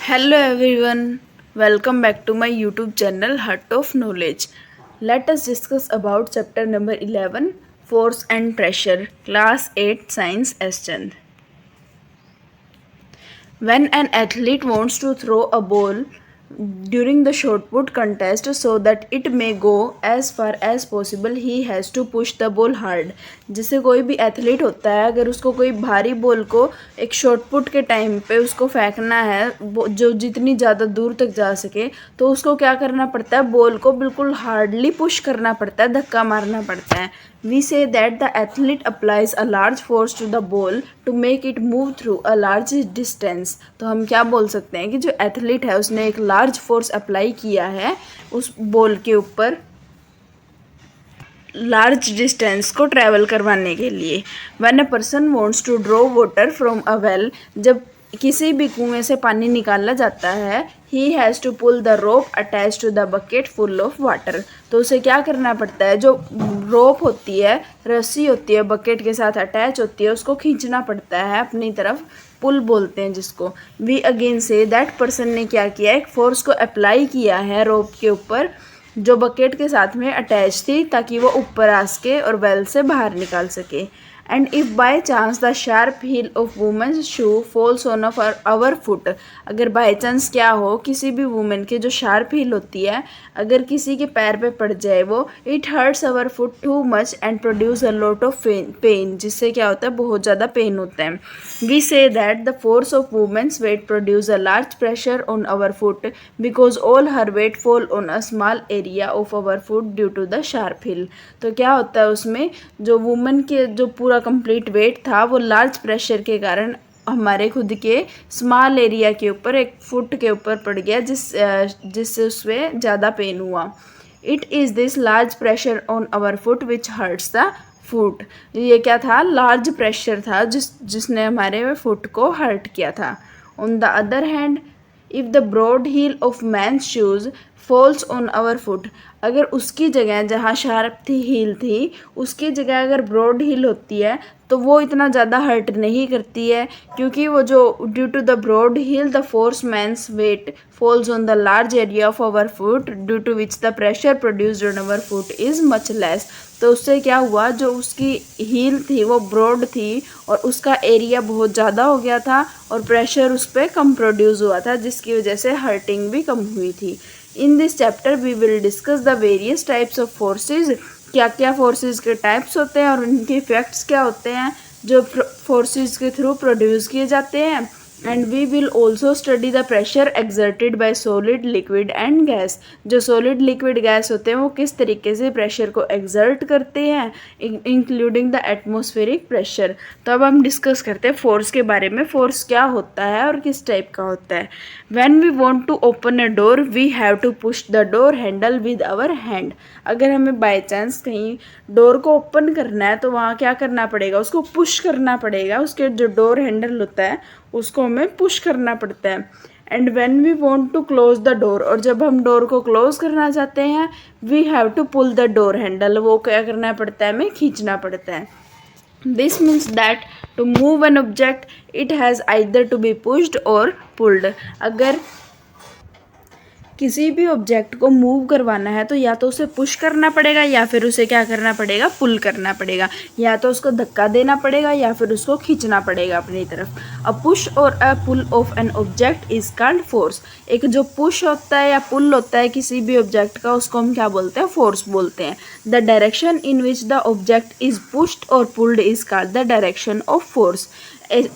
Hello everyone, welcome back to my YouTube channel Heart of Knowledge. Let us discuss about chapter number 11 Force and Pressure, Class 8 Science S. Chand. When an athlete wants to throw a ball during the shot put contest so that it may go as far as possible, he has to push the ball hard. जैसे कोई भी athlete होता है, अगर उसको कोई भारी ball को एक शॉट पुट के टाइम पे उसको फेंकना है जो जितनी ज़्यादा दूर तक जा सके, तो उसको क्या करना पड़ता है, बॉल को बिल्कुल हार्डली पुश करना पड़ता है, धक्का मारना पड़ता है. We say that the athlete applies a large force to the ball to make it move through a large distance. तो हम क्या बोल सकते हैं कि जो एथलीट है उसने एक लार्ज फोर्स अप्लाई किया है उस बॉल के ऊपर लार्ज डिस्टेंस को ट्रैवल करवाने के लिए. When a person wants to draw water from a well, जब किसी भी कुएं से पानी निकाला जाता है, he has to pull the rope attach to the bucket full of water. तो उसे क्या करना पड़ता है, जो रोप होती है, रस्सी होती है, बकेट के साथ अटैच होती है, उसको खींचना पड़ता है अपनी तरफ, पुल बोलते हैं जिसको. We again say that person ने क्या किया, एक फोर्स को अप्लाई किया है रोप के ऊपर जो बकेट के साथ में अटैच थी, ताकि वो ऊपर आ सके और वेल से बाहर निकाल सके. And if by chance the sharp heel of women's shoe falls on of our foot, अगर बाय चांस क्या हो, किसी भी वुमेन के जो शार्प हील होती है अगर किसी के पैर पे पड़ जाए वो, it hurts our foot too much and produce a lot of pain, जिससे क्या होता है, बहुत ज़्यादा पेन होता है. We say that the force of women's weight produce a large pressure on our foot because all her weight fall on a small area of our foot due to the sharp heel. तो क्या होता है उसमें, जो women के जो पूरा complete wait था वो लार्ज प्रेशर के कारण हमारे खुद के स्मॉल एरिया के ऊपर, एक फुट के ऊपर पड़ गया, जिससे उसमें ज़्यादा पेन हुआ. It is this large pressure on our foot which hurts the foot. ये क्या था, लार्ज प्रेशर था जिसने हमारे फुट को हर्ट किया था. On the other hand, if the broad heel of men's shoes falls on our foot, अगर उसकी जगह जहाँ शार्प थी हील थी उसकी जगह अगर ब्रॉड हील होती है तो वो इतना ज़्यादा हर्ट नहीं करती है, क्योंकि वो जो due to the broad heel the force men's weight falls on the large area of our foot due to which the pressure produced on our foot is much less. तो उससे क्या हुआ, जो उसकी हील थी वो ब्रॉड थी और उसका एरिया बहुत ज़्यादा हो गया था और प्रेशर उस पर कम प्रोड्यूस हुआ था, जिसकी वजह से हर्टिंग भी कम हुई थी. In this chapter we will discuss the various types of forces, क्या क्या फोर्सेज के टाइप्स होते हैं और उनके इफेक्ट्स क्या होते हैं जो फोर्सेज के थ्रू प्रोड्यूस किए जाते हैं. And we will also study the pressure exerted by solid, liquid and gas. जो सॉलिड, लिक्विड, गैस होते हैं वो किस तरीके से प्रेशर को एक्सर्ट करते हैं, इंक्लूडिंग द एटमॉस्फेरिक प्रेशर. तो अब हम डिस्कस करते हैं फोर्स के बारे में, फोर्स क्या होता है और किस टाइप का होता है. When we want to open a door we have to push the door handle with our hand. अगर हमें बाय चांस कहीं डोर को ओपन करना है तो वहाँ क्या करना पड़ेगा, उसको पुश करना पड़ेगा, उसके जो डोर हैंडल होता है उसको हमें पुश करना पड़ता है. And when we want to close the door, और जब हम डोर को क्लोज करना चाहते हैं, we have to pull the door handle, वो क्या करना पड़ता है, हमें खींचना पड़ता है. This means that to move an object it has either to be pushed और पुल्ड. अगर किसी भी ऑब्जेक्ट को मूव करवाना है तो या तो उसे पुश करना पड़ेगा या फिर उसे क्या करना पड़ेगा, पुल करना पड़ेगा, या तो उसको धक्का देना पड़ेगा या फिर उसको खींचना पड़ेगा अपनी तरफ. अ पुश और a pull of an object is called force. एक जो पुश होता है या पुल होता है किसी भी ऑब्जेक्ट का, उसको हम क्या बोलते हैं, फोर्स बोलते हैं. The direction in which the object is pushed और pulled is called the direction of force.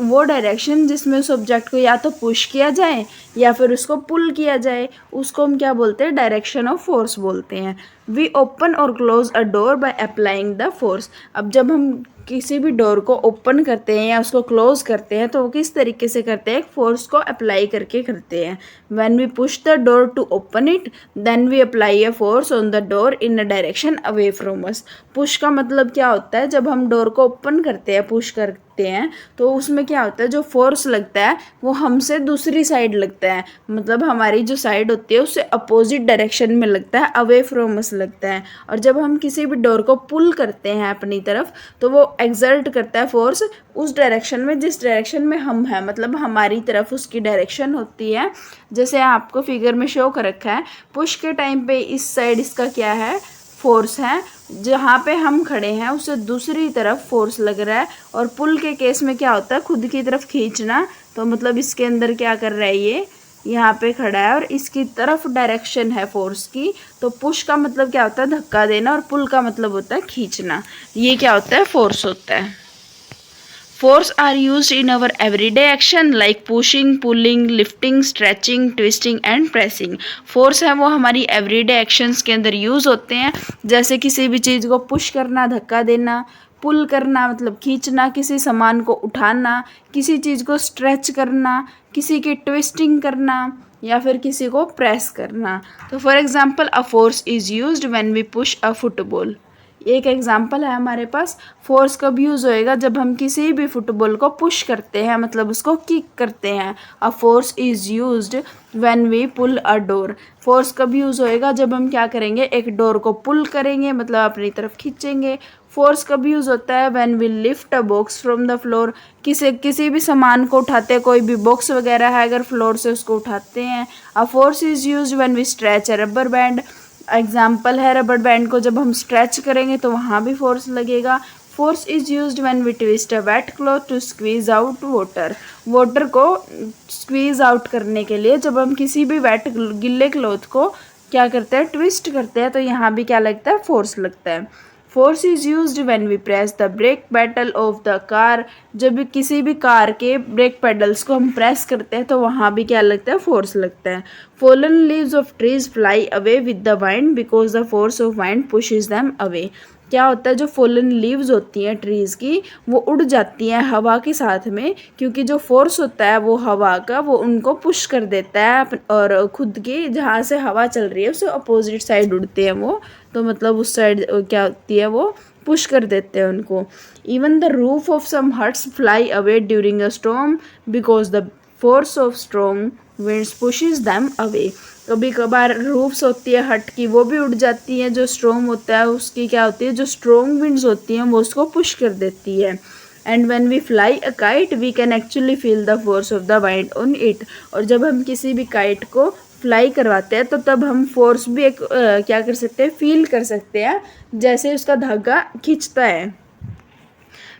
वो डायरेक्शन जिसमें उस ऑब्जेक्ट को या तो पुश किया जाए या फिर उसको पुल किया जाए, उसको हम क्या बोलते हैं, डायरेक्शन ऑफ फोर्स बोलते हैं. वी ओपन और close a door by applying the force. अब जब हम किसी भी डोर को ओपन करते हैं या उसको क्लोज करते हैं तो वो किस तरीके से करते हैं, फोर्स को अप्लाई करके करते हैं. When we push the door to open it then we apply a force on the door in a direction away from us. Push का मतलब क्या होता है, जब हम डोर को ओपन करते हैं, पुश करते हैं, तो उसमें क्या होता है, जो फोर्स लगता है वो हमसे दूसरी साइड लगता है, मतलब हमारी जो साइड होती है उससे अपोजिट डायरेक्शन में लगता है, अवे फ्रॉम अस लगता है। और जब हम किसी भी डोर को पुल करते हैं अपनी तरफ तो वो एक्सर्ट करता है फोर्स उस डायरेक्शन में जिस डायरेक्शन में हम हैं, मतलब हमारी तरफ उसकी डायरेक्शन होती है। जैसे आपको फिगर में शो कर रखा है, पुश के टाइम पे इस साइड इसका क्या है, फोर्स है, जहाँ पे हम खड़े हैं उससे दूसरी तरफ फोर्स लग रहा है। और पुल के केस में क्या होता है, खुद की तरफ खींचना, तो मतलब इसके अंदर क्या कर रहा है, ये यहाँ पे खड़ा है और इसकी तरफ डायरेक्शन है फोर्स की। तो पुश का मतलब क्या होता है, धक्का देना, और पुल का मतलब होता है खींचना। ये क्या होता है, फोर्स होता है। Force are used in our everyday action like pushing, pulling, lifting, stretching, twisting and pressing. Force है वो हमारी everyday actions के अंदर यूज़ होते हैं, जैसे किसी भी चीज़ को पुश करना, धक्का देना, पुल करना मतलब खींचना, किसी सामान को उठाना, किसी चीज़ को स्ट्रेच करना, किसी की ट्विस्टिंग करना, या फिर किसी को प्रेस करना। तो for example a force is used when we push a football. एक एग्जाम्पल है हमारे पास, फोर्स कब यूज़ होएगा, जब हम किसी भी फुटबॉल को पुश करते हैं, मतलब उसको किक करते हैं। A force is used when we pull a door. Force कब यूज़ होएगा, जब हम क्या करेंगे, एक डोर को पुल करेंगे, मतलब अपनी तरफ खींचेंगे। फोर्स कब यूज़ होता है, when we lift a box from the floor. किसी भी सामान को उठाते हैं, कोई भी बॉक्स वगैरह है अगर फ्लोर से उसको उठाते हैं। A force is used when we stretch a rubber band. Example है, रबर बैंड को जब हम स्ट्रेच करेंगे तो वहाँ भी फोर्स लगेगा। Force is used when we twist a wet cloth to squeeze out water. Water को स्क्वीज आउट करने के लिए जब हम किसी भी गिल्ले क्लॉथ को क्या करते हैं, ट्विस्ट करते हैं, तो यहाँ भी क्या लगता है, फोर्स लगता है। Force is used when we press the brake pedal of the car. जब भी किसी भी कार के ब्रेक पेडल्स को हम प्रेस करते हैं तो वहाँ भी क्या लगता है, फोर्स लगता है। Fallen leaves of trees fly away with the wind because the force of wind pushes them away. क्या होता है, जो फॉलन लीव्स होती हैं ट्रीज़ की वो उड़ जाती हैं हवा के साथ में, क्योंकि जो फोर्स होता है वो हवा का वो उनको पुश कर देता है, और खुद की जहाँ से हवा चल रही है उससे अपोजिट साइड उड़ते हैं वो, तो मतलब उस साइड क्या होती है, वो पुश कर देते हैं उनको। Even the roof of some huts fly away during a storm because the force of strong winds pushes them away. कभी कभार रूफ्स होती है हट की, वो भी उड़ जाती हैं, जो स्ट्रॉन्ग होता है उसकी क्या होती है, जो स्ट्रॉन्ग विंड्स होती हैं वो उसको पुश कर देती है। And when we fly a kite we can actually feel the force of the wind on it. और जब हम किसी भी काइट को फ्लाई करवाते हैं तो तब हम फोर्स भी एक क्या कर सकते हैं, फील कर सकते हैं, जैसे उसका धागा खींचता है।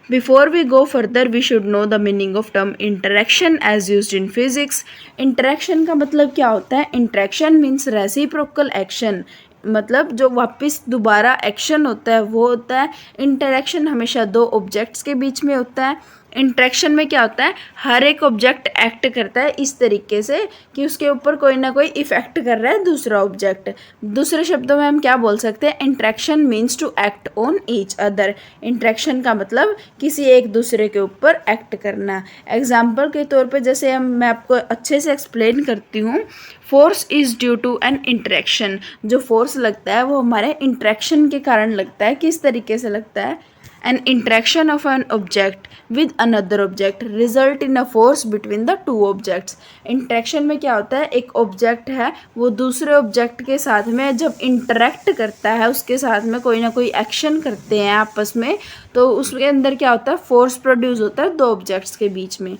Before we go further, we should know the meaning of term interaction as used in physics. Interaction का मतलब क्या होता है? Interaction means reciprocal action. मतलब जो वापस दोबारा एक्शन होता है वो होता है। इंटरेक्शन हमेशा दो ऑब्जेक्ट्स के बीच में होता है। इंटरेक्शन में क्या होता है, हर एक ऑब्जेक्ट एक्ट करता है इस तरीके से कि उसके ऊपर कोई ना कोई इफेक्ट कर रहा है दूसरा ऑब्जेक्ट। दूसरे शब्दों में हम क्या बोल सकते हैं, interaction means to act on each other. Interaction का मतलब किसी एक दूसरे के ऊपर एक्ट करना। एग्जाम्पल के तौर पे जैसे मैं आपको अच्छे से एक्सप्लेन करती हूँ, force is due to an interaction. जो फोर्स लगता है वो हमारे इंटरेक्शन के कारण लगता है। किस तरीके से लगता है, an interaction of an object with another object result in a force between the two objects. Interaction में क्या होता है, एक ऑब्जेक्ट है वो दूसरे ऑब्जेक्ट के साथ में जब इंटरेक्ट करता है, उसके साथ में कोई ना कोई एक्शन करते हैं आपस में, तो उसके अंदर क्या होता है, फोर्स प्रोड्यूस होता है दो ऑब्जेक्ट्स के बीच में।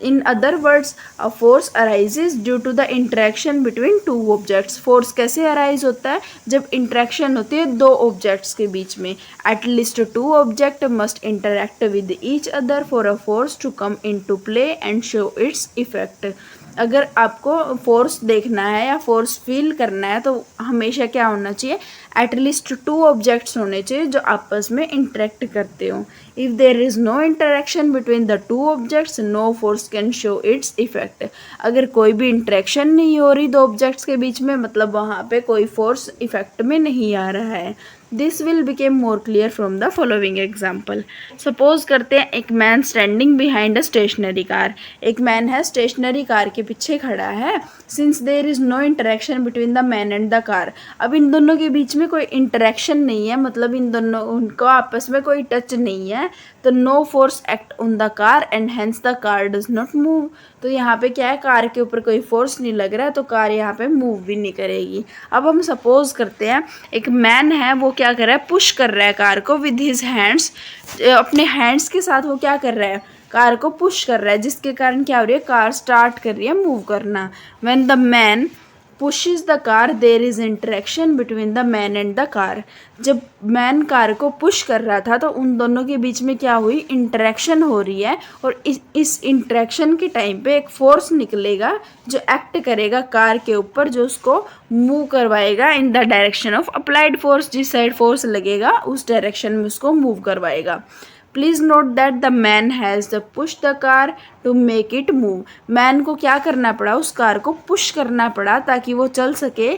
In other words, a force arises due to the interaction between two objects. Force कैसे arise होता है, जब interaction होती है दो objects के बीच में। At least two objects must interact with each other for a force to come into play and show its effect. अगर आपको फोर्स देखना है या फोर्स फील करना है तो हमेशा क्या होना चाहिए, एटलीस्ट टू ऑब्जेक्ट्स होने चाहिए जो आपस में इंटरेक्ट करते हो। If there is no interaction between the two objects no force can show its effect. अगर कोई भी इंटरेक्शन नहीं हो रही दो ऑब्जेक्ट्स के बीच में, मतलब वहाँ पे कोई फोर्स इफेक्ट में नहीं आ रहा है। This will become more clear from the following example. Suppose करते हैं एक man standing behind a stationary car. एक मैन है स्टेशनरी कार के पीछे खड़ा है। Since there is no interaction between the man and the car. अब इन दोनों के बीच में कोई इंटरेक्शन नहीं है, मतलब इन दोनों उनको आपस में कोई टच नहीं है, तो no force act on the car and hence the car does not move. तो यहाँ पे क्या है, कार के ऊपर कोई फोर्स नहीं लग रहा है तो कार यहाँ पे मूव भी नहीं करेगी। अब हम सपोज करते हैं एक मैन है, वो क्या कर रहा है, पुश कर रहा है कार को विद हिज हैंड्स। अपने हैंड्स के साथ वो क्या कर रहा है, कार को पुश कर रहा है, जिसके कारण क्या हो रही है, कार स्टार्ट कर रही है मूव करना। When the man pushes the car there is interaction between the man and the car। जब मैन कार को पुश कर रहा था तो उन दोनों के बीच में क्या हुई, इंटरेक्शन हो रही है, और इस इंटरेक्शन के टाइम पे एक फोर्स निकलेगा जो एक्ट करेगा कार के ऊपर, जो उसको मूव करवाएगा in the direction of applied force. जिस साइड फोर्स लगेगा उस डायरेक्शन में उसको मूव करवाएगा। Please note that the man has the push the car to make it move. Man को क्या करना पड़ा, उस कार को पुश करना पड़ा ताकि वो चल सके।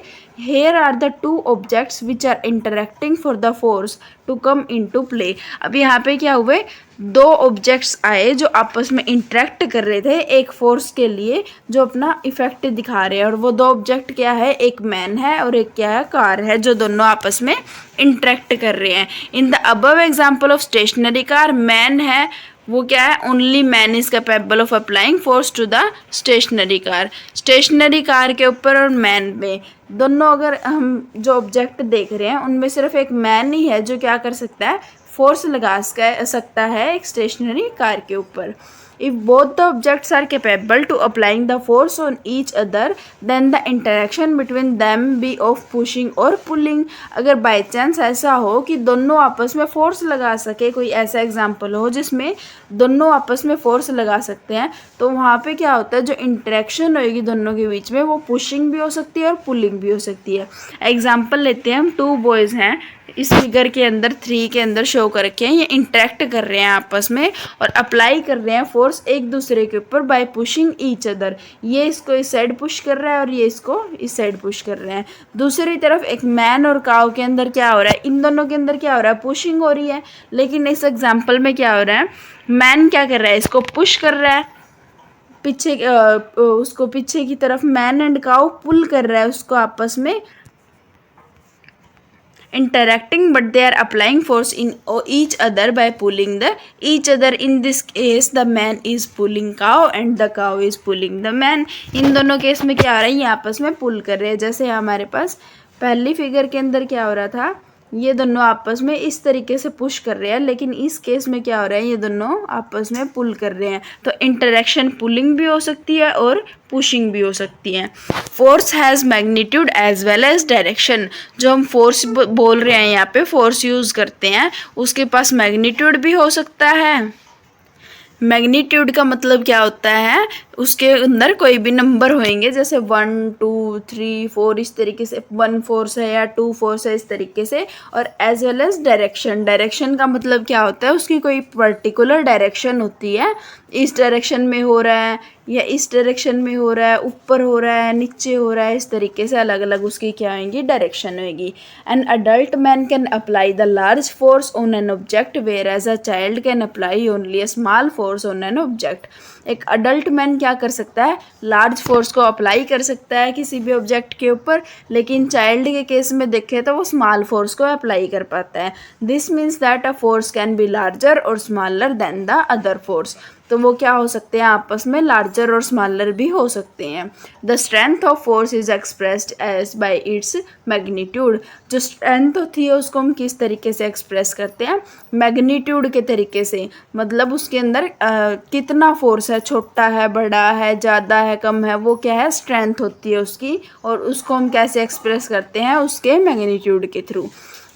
Here are the two objects which are interacting for the force to come in to play. अब यहाँ पे क्या हुए, दो ऑब्जेक्ट्स आए जो आपस में इंटरेक्ट कर रहे थे एक फोर्स के लिए, जो अपना इफेक्ट दिखा रहे हैं। और वो दो ऑब्जेक्ट क्या है, एक मैन है और एक क्या है, कार है, जो दोनों आपस में इंटरेक्ट कर रहे हैं। In the above example of stationary car, man है वो क्या है, only man is capable of applying force to the stationary car. Stationary car के ऊपर और मैन पे, दोनों अगर हम जो ऑब्जेक्ट देख रहे हैं उनमें सिर्फ एक मैन ही है जो क्या कर सकता है, फोर्स लगा सकता है एक स्टेशनरी कार के ऊपर। If both the objects are capable to applying the force on each other, then the interaction between them be of pushing or pulling। अगर बाई चांस ऐसा हो कि दोनों आपस में फोर्स लगा सके, कोई ऐसा एग्जाम्पल हो जिसमें दोनों आपस में फोर्स लगा सकते हैं, तो वहाँ पे क्या होता है, जो इंटरेक्शन होएगी दोनों के बीच में, वो पुशिंग भी हो सकती है और पुलिंग भी हो सकती है। एग्जाम्पल लेते हैं हम, टू बॉयज़ हैं, इस फिगर के अंदर 3 के अंदर शो कर रखे हैं, ये इंटरेक्ट कर रहे हैं आपस में और अप्लाई कर रहे हैं फोर्स एक दूसरे के ऊपर बाय पुशिंग ईच अदर। ये इसको इस साइड पुश कर रहा है और ये इसको इस साइड पुश कर रहे हैं। दूसरी तरफ एक मैन और काऊ के अंदर क्या हो रहा है, इन दोनों के अंदर क्या हो रहा है, पुशिंग हो रही है। लेकिन इस एग्जाम्पल में क्या हो रहा है, मैन क्या कर रहा है, इसको पुश कर रहा है पीछे, उसको पीछे की तरफ, मैन एंड काऊ पुल कर रहा है उसको आपस में interacting, but they are applying force in each other by pulling the each other। in this case the man is pulling cow and the cow is pulling the man। इन दोनों case में क्या हो रहा है, ये आपस में पुल कर रहे हैं। जैसे हमारे पास पहली फिगर के अंदर क्या हो रहा था, ये दोनों आपस में इस तरीके से पुश कर रहे हैं, लेकिन इस केस में क्या हो रहा है, ये दोनों आपस में पुल कर रहे हैं। तो इंटरेक्शन पुलिंग भी हो सकती है और पुशिंग भी हो सकती है। Force has magnitude as well as direction. जो हम फोर्स बोल रहे हैं यहाँ पे, फोर्स यूज़ करते हैं, उसके पास मैग्नीट्यूड भी हो सकता है। मैग्नीट्यूड का मतलब क्या होता है, उसके अंदर कोई भी नंबर होंगे, जैसे 1 2 3 4 इस तरीके से, 1 फोर्स है या 2 फोर्स है इस तरीके से। और as well as direction, direction का मतलब क्या होता है, उसकी कोई पर्टिकुलर डायरेक्शन होती है, इस डायरेक्शन में हो रहा है या इस डायरेक्शन में हो रहा है, ऊपर हो रहा है, नीचे हो रहा है, इस तरीके से अलग अलग उसकी क्या होंगी, डायरेक्शन होगी। An adult man can apply the large force on an object whereas a child can apply only a small force on an object. एक अडल्ट मैन क्या कर सकता है, लार्ज फोर्स को अप्लाई कर सकता है किसी भी ऑब्जेक्ट के ऊपर, लेकिन चाइल्ड के केस में देखें तो वो स्मॉल फोर्स को अप्लाई कर पाता है। This means that a force can be larger और smaller than the other force. तो वो क्या हो सकते हैं, आपस में लार्जर और स्मॉलर भी हो सकते हैं। The strength of force is expressed as by its magnitude. जो स्ट्रेंथ होती है उसको हम किस तरीके से एक्सप्रेस करते हैं, मैग्नीट्यूड के तरीके से। मतलब उसके अंदर कितना फोर्स है, छोटा है, बड़ा है, ज़्यादा है, कम है, वो क्या है, स्ट्रेंथ होती है उसकी। और उसको हम कैसे एक्सप्रेस करते हैं, उसके मैग्नीट्यूड के through.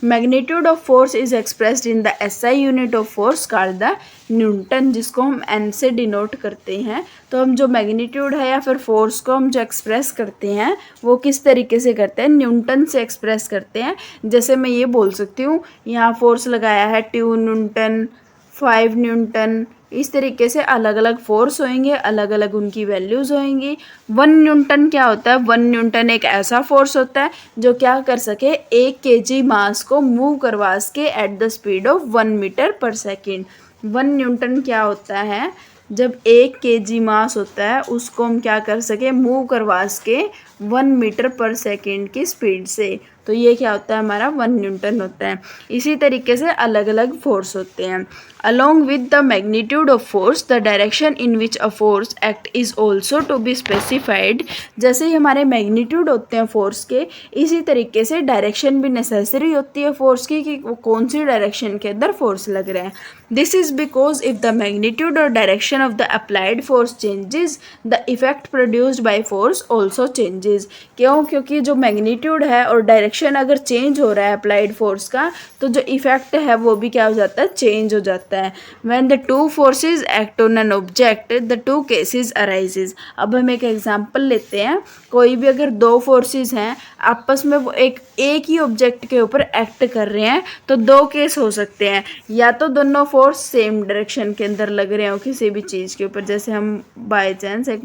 Magnitude of force is expressed in the SI unit of force called the Newton, जिसको हम एन से डिनोट करते हैं। तो हम जो मैग्नीट्यूड है या फिर फोर्स को हम जो एक्सप्रेस करते हैं वो किस तरीके से करते हैं, न्यूटन से एक्सप्रेस करते हैं। जैसे मैं ये बोल सकती हूँ, यहाँ फोर्स लगाया है 2 न्यूटन, 5 न्यूटन, इस तरीके से अलग अलग फोर्स होंगे, अलग अलग उनकी वैल्यूज़ होंगी। 1 न्यूटन क्या होता है, 1 न्यूटन एक ऐसा फोर्स होता है जो क्या कर सके, 1 kg मास को मूव करवा सके at the speed of 1 metre per second. 1 newton क्या होता है, जब 1 kg मास होता है उसको हम क्या कर सके, मूव करवा सके 1 मीटर पर सेकेंड की स्पीड से। तो ये क्या होता है, हमारा 1 न्यूटन होता है। इसी तरीके से अलग अलग फोर्स होते हैं। Along with the magnitude of force, the direction in which a force act is also to be specified. जैसे ही हमारे मैग्नीट्यूड होते हैं फोर्स के, इसी तरीके से डायरेक्शन भी नेसेसरी होती है फोर्स की कि वो कौन सी डायरेक्शन के अंदर फोर्स लग रहे हैं. This is because if the magnitude और direction of the applied force changes, the effect produced by force also changes. क्यों? क्योंकि जो मैग्नीट्यूड है और डायरेक्शन अगर चेंज हो रहा है अप्लाइड फोर्स का, तो जो इफेक्ट है वो भी क्या हो जाता है, चेंज हो जाता है. When the two forces act on an object, the two cases arises. अब हम एक एग्जांपल लेते हैं. कोई भी अगर दो फोर्सेस हैं आपस में, वो एक ही ऑब्जेक्ट के ऊपर एक्ट कर रहे हैं, तो दो केस हो सकते हैं. या तो दोनों फोर्स सेम डायरेक्शन के अंदर लग रहे हो किसी भी चीज़ के ऊपर, जैसे हम बाय चांस एक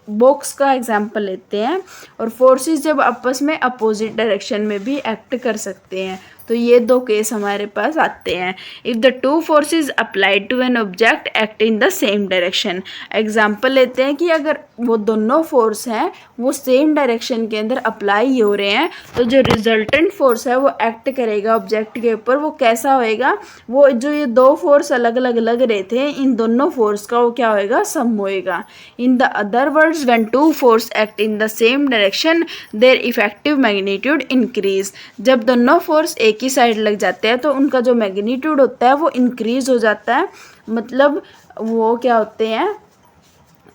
बॉक्स का एग्जांपल लेते हैं, और फोर्सेस जब आपस में अपोजिट डायरेक्शन में भी एक्ट कर सकते हैं, तो ये दो केस हमारे पास आते हैं. If the two forces applied to an object act in the same direction. Example लेते हैं कि अगर वो दोनों फोर्स हैं वो सेम डायरेक्शन के अंदर अप्लाई हो रहे हैं, तो जो रिजल्टेंट फोर्स है वो एक्ट करेगा ऑब्जेक्ट के ऊपर. वो कैसा होएगा? वो जो ये दो फोर्स अलग अलग लग रहे थे, इन दोनों फोर्स का वो क्या होएगा, सम होएगा. In the other words, when two force act in the same direction, their effective magnitude increase. जब दोनों फोर्स एक ही साइड लग जाते हैं तो उनका जो मैग्नीट्यूड होता है वो इंक्रीज हो जाता है. मतलब वो क्या होते हैं,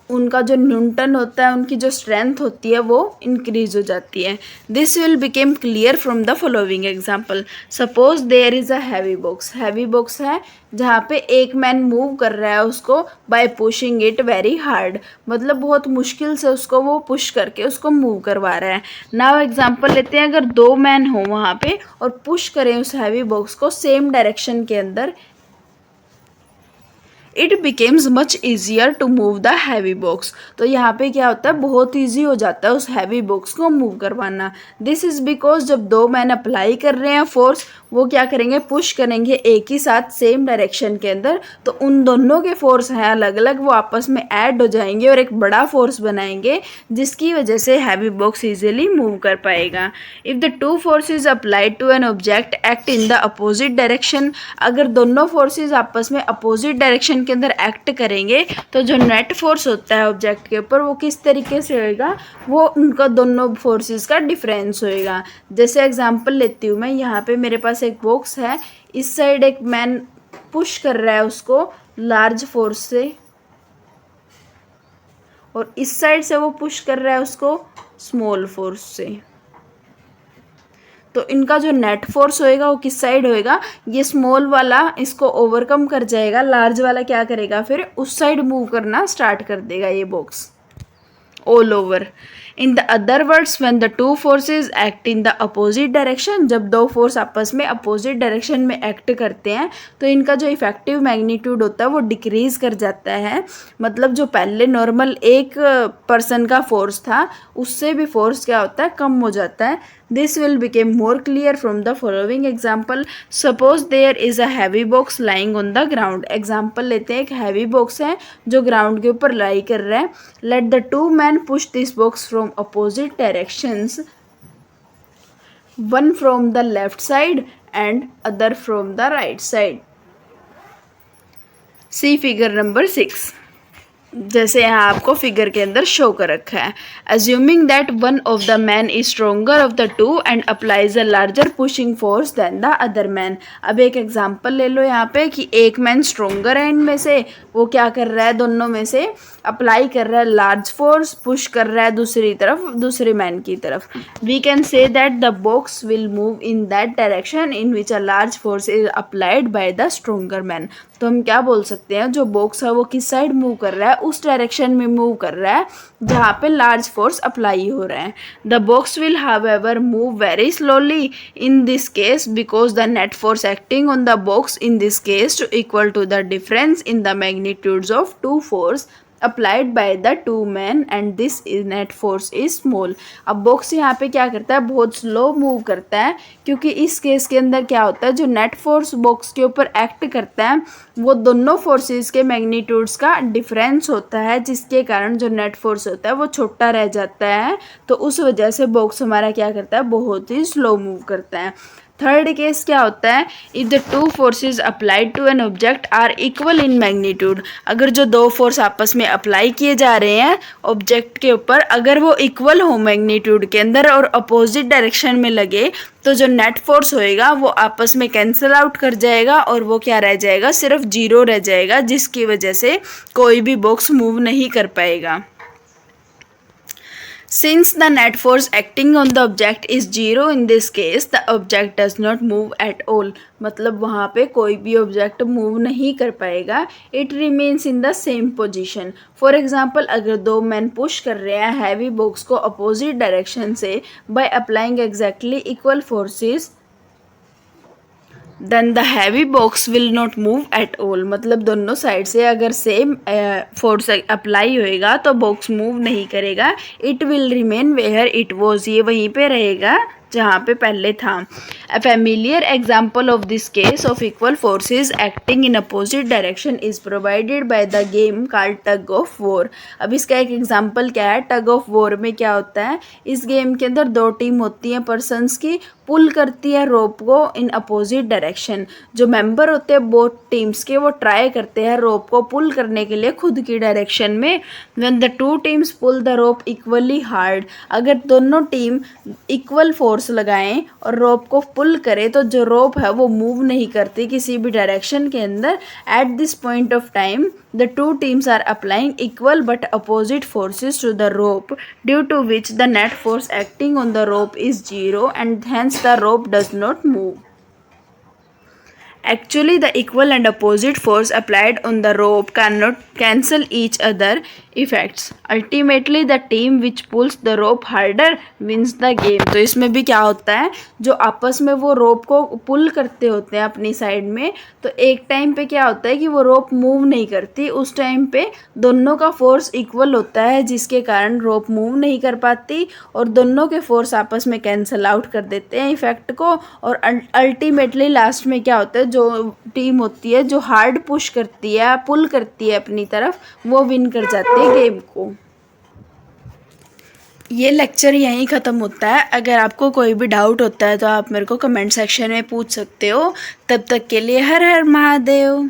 उनका जो न्यूटन होता है, उनकी जो स्ट्रेंथ होती है वो इंक्रीज हो जाती है. This will become clear from the following example. Suppose there is a heavy box. Heavy box है जहाँ पे एक मैन मूव कर रहा है उसको bye pushing it very hard. मतलब बहुत मुश्किल से उसको वो पुश करके उसको मूव करवा रहा है. नाउ एग्जांपल लेते हैं, अगर दो मैन हो वहाँ पे और पुश करें उस हैवी बॉक्स को सेम डायरेक्शन के अंदर, it becomes much easier to move the heavy box. तो यहाँ पे क्या होता है, बहुत ईजी हो जाता है उस हैवी बॉक्स को मूव करवाना. दिस इज़ बिकॉज जब दो मैन अप्लाई कर रहे हैं फोर्स, वो क्या करेंगे, पुश करेंगे एक ही साथ सेम डायरेक्शन के अंदर, तो उन दोनों के फोर्स हैं अलग अलग, वो आपस में ऐड हो जाएंगे और एक बड़ा फोर्स बनाएंगे, जिसकी वजह से हैवी बॉक्स ईजिली मूव कर पाएगा. If the two forces applied to an object act in the opposite direction. अगर दोनों फोर्सेज आपस में अपोजिट डायरेक्शन के अंदर एक्ट करेंगे, तो जो नेट फोर्स होता है ऑब्जेक्ट के ऊपर वो किस तरीके से होएगा, वो उनका दोनों फोर्सेस का डिफरेंस होएगा. जैसे एग्जांपल लेती हूँ मैं, यहाँ पे मेरे पास एक बॉक्स है, इस साइड एक मैन पुश कर रहा है उसको लार्ज फोर्स से, और इस साइड से वो पुश कर रहा है उसको स्मॉल फोर्स से. तो इनका जो नेट फोर्स होएगा वो किस साइड होएगा, ये स्मॉल वाला इसको ओवरकम कर जाएगा, लार्ज वाला क्या करेगा, फिर उस साइड मूव करना स्टार्ट कर देगा ये box all over. In the other words, when the two forces act in the opposite direction. जब दो फोर्स आपस में अपोजिट डायरेक्शन में एक्ट करते हैं, तो इनका जो इफेक्टिव मैग्नीट्यूड होता है वो डिक्रीज कर जाता है. मतलब जो पहले नॉर्मल एक पर्सन का फोर्स था, उससे भी फोर्स क्या होता है, कम हो जाता है. This will become more clear from the following example. Suppose there is a heavy box lying on the ground. Example लेते हैं, एक heavy box है जो ground के ऊपर लाई कर रहा है. Let the two men push this box from opposite directions, one from the left side and other from the right side. See figure number 6. जैसे यहाँ आपको फिगर के अंदर शो कर रखा है. Assuming that one of the man is stronger of the two and applies a larger pushing force than the other man. अब एक एग्जांपल ले लो यहाँ पे कि एक मैन स्ट्रोंगर है इनमें से, वो क्या कर रहा है, दोनों में से अप्लाई कर रहा है लार्ज फोर्स, पुश कर रहा है दूसरी तरफ, दूसरे मैन की तरफ. We can say that the box will move in that direction in which a large force is applied by the stronger man. तो हम क्या बोल सकते हैं, जो बॉक्स है वो किस साइड मूव कर रहा है, उस डायरेक्शन में मूव कर रहा है जहाँ पे लार्ज फोर्स अप्लाई हो रहा है. The box will however move very slowly in this case because the net force acting on the box in this case to equal to the difference in the magnitudes of two force applied by the two man and this is net force is small. अब box यहाँ पे क्या करता है, बहुत slow move करता है, क्योंकि इस केस के अंदर क्या होता है, जो नेट फोर्स बॉक्स के ऊपर एक्ट करता है वो दोनों फोर्सेस के मैग्नीट्यूड्स का डिफरेंस होता है, जिसके कारण जो नेट फोर्स होता है वो छोटा रह जाता है. तो उस वजह से बॉक्स हमारा क्या करता है, बहुत ही स्लो मूव करता है. थर्ड केस क्या होता है, if the two forces applied to an object are equal in magnitude, अगर जो दो फोर्स आपस में अप्लाई किए जा रहे हैं ऑब्जेक्ट के ऊपर, अगर वो इक्वल हो मैग्नीट्यूड के अंदर और अपोजिट डायरेक्शन में लगे, तो जो नेट फोर्स होएगा वो आपस में कैंसिल आउट कर जाएगा और वो क्या रह जाएगा, सिर्फ जीरो रह जाएगा, जिसकी वजह से कोई भी बॉक्स मूव नहीं कर पाएगा। Since the net force acting on the object is zero in this case, the object does not move at all. मतलब वहाँ पे कोई भी ऑब्जेक्ट मूव नहीं कर पाएगा, it remains in the same position. For example, अगर दो मैन पुश कर रहे हैं हैवी बॉक्स को अपोजिट डायरेक्शन से by applying exactly equal forces, then the heavy box will not move at all. मतलब दोनों साइड से अगर सेम फोर्स अप्लाई होएगा तो बॉक्स मूव नहीं करेगा, it will remain where it was, ये वहीं पे रहेगा जहाँ पे पहले था। A familiar example of this case of equal forces acting in opposite direction is provided by the game called tug of war. अब इसका एक एग्जाम्पल क्या है, टग ऑफ वॉर में क्या होता है, इस गेम के अंदर दो टीम होती हैं पर्सनस की, पुल करती है रोप को इन अपोजिट डायरेक्शन। जो मेंबर होते हैं बोथ टीम्स के, वो ट्राई करते हैं रोप को पुल करने के लिए खुद की डायरेक्शन में। When the two teams pull the rope equally hard, अगर दोनों टीम इक्वल फोर्स लगाएं और रोप को पुल करें तो जो रोप है वो मूव नहीं करती किसी भी डायरेक्शन के अंदर। At this point of time the two teams are applying equal but opposite forces to the rope, due to which the net force acting on the rope is zero and hence the rope does not move. Actually, the equal and opposite force applied on the rope cannot cancel each other effects. Ultimately, the team which pulls the rope harder wins the game. तो इसमें भी क्या होता है, जो आपस में वो रोप को पुल करते होते हैं अपनी साइड में, तो एक टाइम पे क्या होता है कि वो रोप मूव नहीं करती, उस टाइम पे दोनों का फोर्स इक्वल होता है, जिसके कारण रोप मूव नहीं कर पाती और दोनों के फोर्स आपस में कैंसिल आउट कर देते हैं इफेक्ट को। और अल्टीमेटली लास्ट में क्या होता है, जो टीम होती है जो हार्ड पुश करती है, पुल करती है अपनी तरफ, वो विन कर जाती है गेम को। ये लेक्चर यहीं ख़त्म होता है। अगर आपको कोई भी डाउट होता है तो आप मेरे को कमेंट सेक्शन में पूछ सकते हो। तब तक के लिए हर हर महादेव।